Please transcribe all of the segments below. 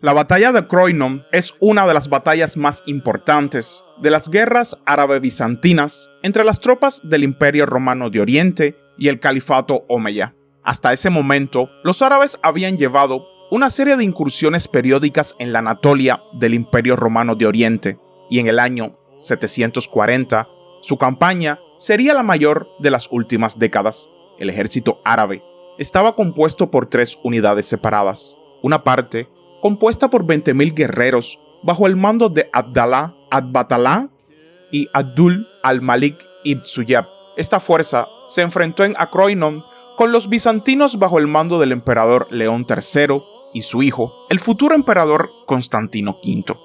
La batalla de Croinum es una de las batallas más importantes de las guerras árabe-bizantinas entre las tropas del Imperio Romano de Oriente y el Califato Omeya. Hasta ese momento, los árabes habían llevado una serie de incursiones periódicas en la Anatolia del Imperio Romano de Oriente, y en el año 740, su campaña sería la mayor de las últimas décadas. El ejército árabe estaba compuesto por tres unidades separadas. Una parte compuesta por 20.000 guerreros bajo el mando de Abdallah ad-Batalá y Abdul al-Malik ibn Suyab. Esta fuerza se enfrentó en Acroinon con los bizantinos bajo el mando del emperador León III y su hijo, el futuro emperador Constantino V.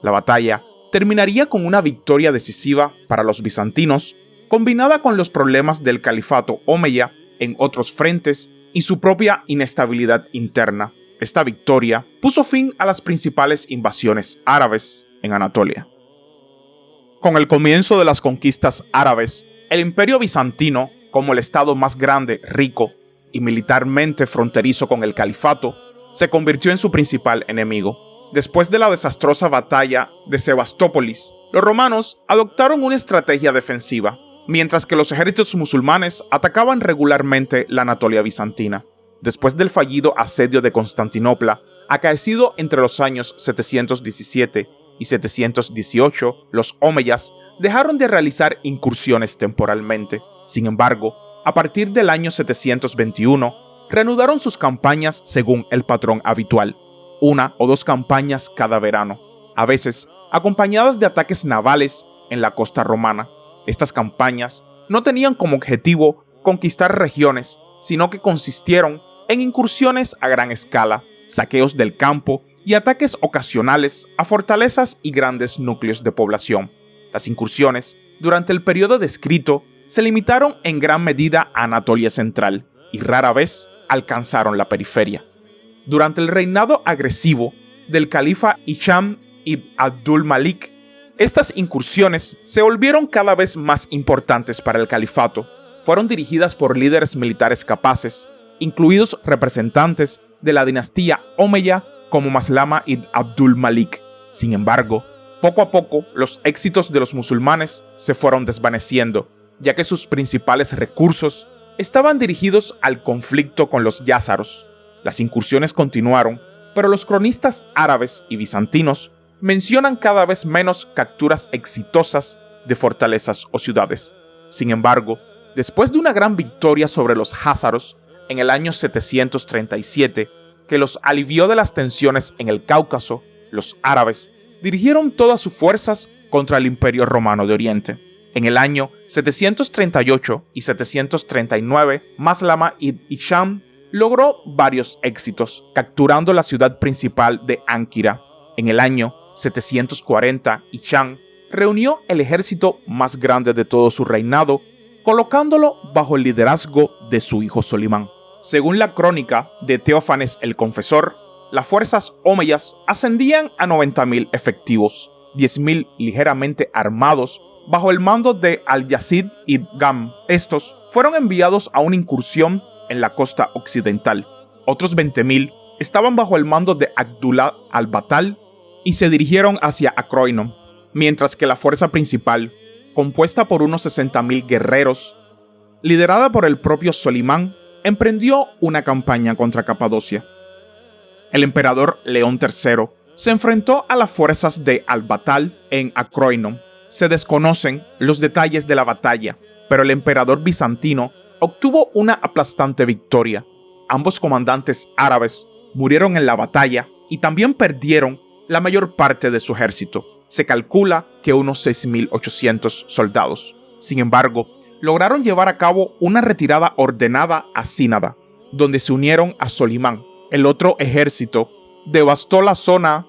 La batalla terminaría con una victoria decisiva para los bizantinos, combinada con los problemas del califato Omeya en otros frentes y su propia inestabilidad interna. Esta victoria puso fin a las principales invasiones árabes en Anatolia. Con el comienzo de las conquistas árabes, el Imperio Bizantino, como el estado más grande, rico y militarmente fronterizo con el califato, se convirtió en su principal enemigo. Después de la desastrosa batalla de Sebastópolis, los romanos adoptaron una estrategia defensiva, mientras que los ejércitos musulmanes atacaban regularmente la Anatolia bizantina. Después del fallido asedio de Constantinopla, acaecido entre los años 717 y 718, los omeyas dejaron de realizar incursiones temporalmente. Sin embargo, a partir del año 721, reanudaron sus campañas según el patrón habitual, una o dos campañas cada verano, a veces acompañadas de ataques navales en la costa romana. Estas campañas no tenían como objetivo conquistar regiones, sino que consistieron en incursiones a gran escala, saqueos del campo y ataques ocasionales a fortalezas y grandes núcleos de población. Las incursiones, durante el periodo descrito, se limitaron en gran medida a Anatolia Central y rara vez alcanzaron la periferia. Durante el reinado agresivo del califa Hisham ibn Abdul Malik, estas incursiones se volvieron cada vez más importantes para el califato. Fueron dirigidas por líderes militares capaces, incluidos representantes de la dinastía Omeya como Maslama ibn Abdul Malik. Sin embargo, poco a poco los éxitos de los musulmanes se fueron desvaneciendo, ya que sus principales recursos estaban dirigidos al conflicto con los yázaros. Las incursiones continuaron, pero los cronistas árabes y bizantinos mencionan cada vez menos capturas exitosas de fortalezas o ciudades. Sin embargo, después de una gran victoria sobre los jázaros en el año 737, que los alivió de las tensiones en el Cáucaso, los árabes dirigieron todas sus fuerzas contra el Imperio Romano de Oriente. En el año 738 y 739, Maslama ibn Hisham logró varios éxitos, capturando la ciudad principal de Ánkira. En el año 740, Hisham reunió el ejército más grande de todo su reinado, colocándolo bajo el liderazgo de su hijo Solimán. Según la crónica de Teófanes el Confesor, las fuerzas omeyas ascendían a 90.000 efectivos, 10.000 ligeramente armados, bajo el mando de Al-Yazid ibn Gam. Estos fueron enviados a una incursión en la costa occidental. Otros 20.000 estaban bajo el mando de Abdullah al-Batal y se dirigieron hacia Acroinon, mientras que la fuerza principal, compuesta por unos 60.000 guerreros, liderada por el propio Solimán, emprendió una campaña contra Capadocia. El emperador León III se enfrentó a las fuerzas de al-Batal en Acroinon. Se desconocen los detalles de la batalla, pero el emperador bizantino obtuvo una aplastante victoria. Ambos comandantes árabes murieron en la batalla y también perdieron la mayor parte de su ejército. Se calcula que unos 6.800 soldados. Sin embargo, lograron llevar a cabo una retirada ordenada a Cínada, donde se unieron a Solimán. El otro ejército devastó la zona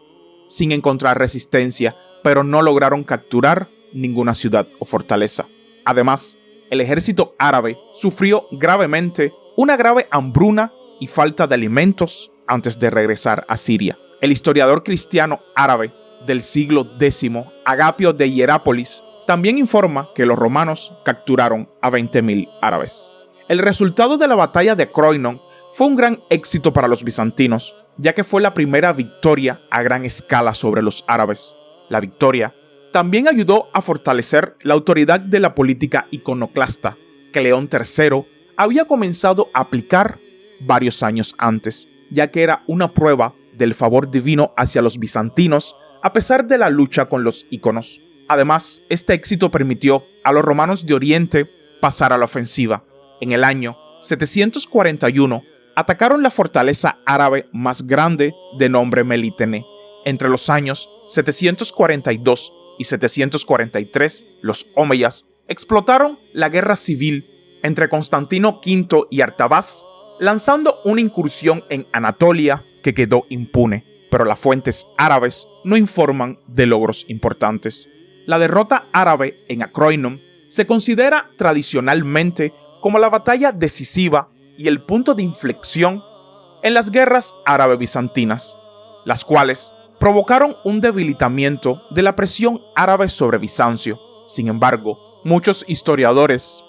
sin encontrar resistencia, pero no lograron capturar ninguna ciudad o fortaleza. Además, el ejército árabe sufrió gravemente una grave hambruna y falta de alimentos antes de regresar a Siria. El historiador cristiano árabe del siglo X, Agapio de Hierápolis, también informa que los romanos capturaron a 20.000 árabes. El resultado de la batalla de Croinon fue un gran éxito para los bizantinos, ya que fue la primera victoria a gran escala sobre los árabes. La victoria también ayudó a fortalecer la autoridad de la política iconoclasta que León III había comenzado a aplicar varios años antes, ya que era una prueba del favor divino hacia los bizantinos a pesar de la lucha con los íconos. Además, este éxito permitió a los romanos de Oriente pasar a la ofensiva. En el año 741, atacaron la fortaleza árabe más grande de nombre Melítene. Entre los años 742 y 743, los omeyas explotaron la guerra civil entre Constantino V y Artabás, lanzando una incursión en Anatolia que quedó impune, pero las fuentes árabes no informan de logros importantes. La derrota árabe en Acroinon se considera tradicionalmente como la batalla decisiva y el punto de inflexión en las guerras árabe-bizantinas, las cuales provocaron un debilitamiento de la presión árabe sobre Bizancio. Sin embargo, muchos historiadores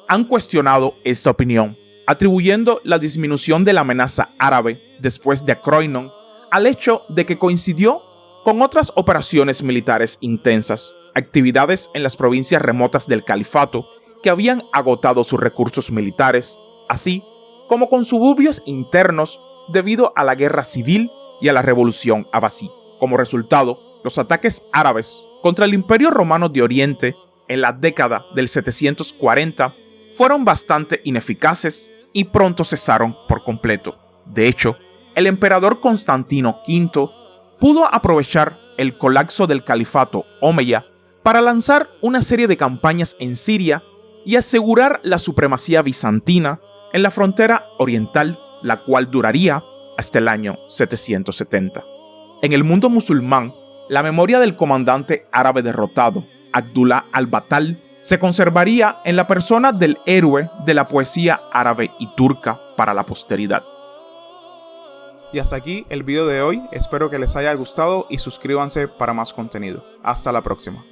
han cuestionado esta opinión, atribuyendo la disminución de la amenaza árabe después de Acroinon al hecho de que coincidió con otras operaciones militares intensas, actividades en las provincias remotas del califato que habían agotado sus recursos militares, así como con suburbios internos debido a la guerra civil y a la revolución abasí. Como resultado, los ataques árabes contra el Imperio Romano de Oriente en la década del 740 fueron bastante ineficaces y pronto cesaron por completo. De hecho, el emperador Constantino V pudo aprovechar el colapso del califato omeya para lanzar una serie de campañas en Siria y asegurar la supremacía bizantina en la frontera oriental, la cual duraría hasta el año 770. En el mundo musulmán, la memoria del comandante árabe derrotado, Abdullah al-Battal, se conservaría en la persona del héroe de la poesía árabe y turca para la posteridad. Y hasta aquí el video de hoy, espero que les haya gustado y suscríbanse para más contenido. Hasta la próxima.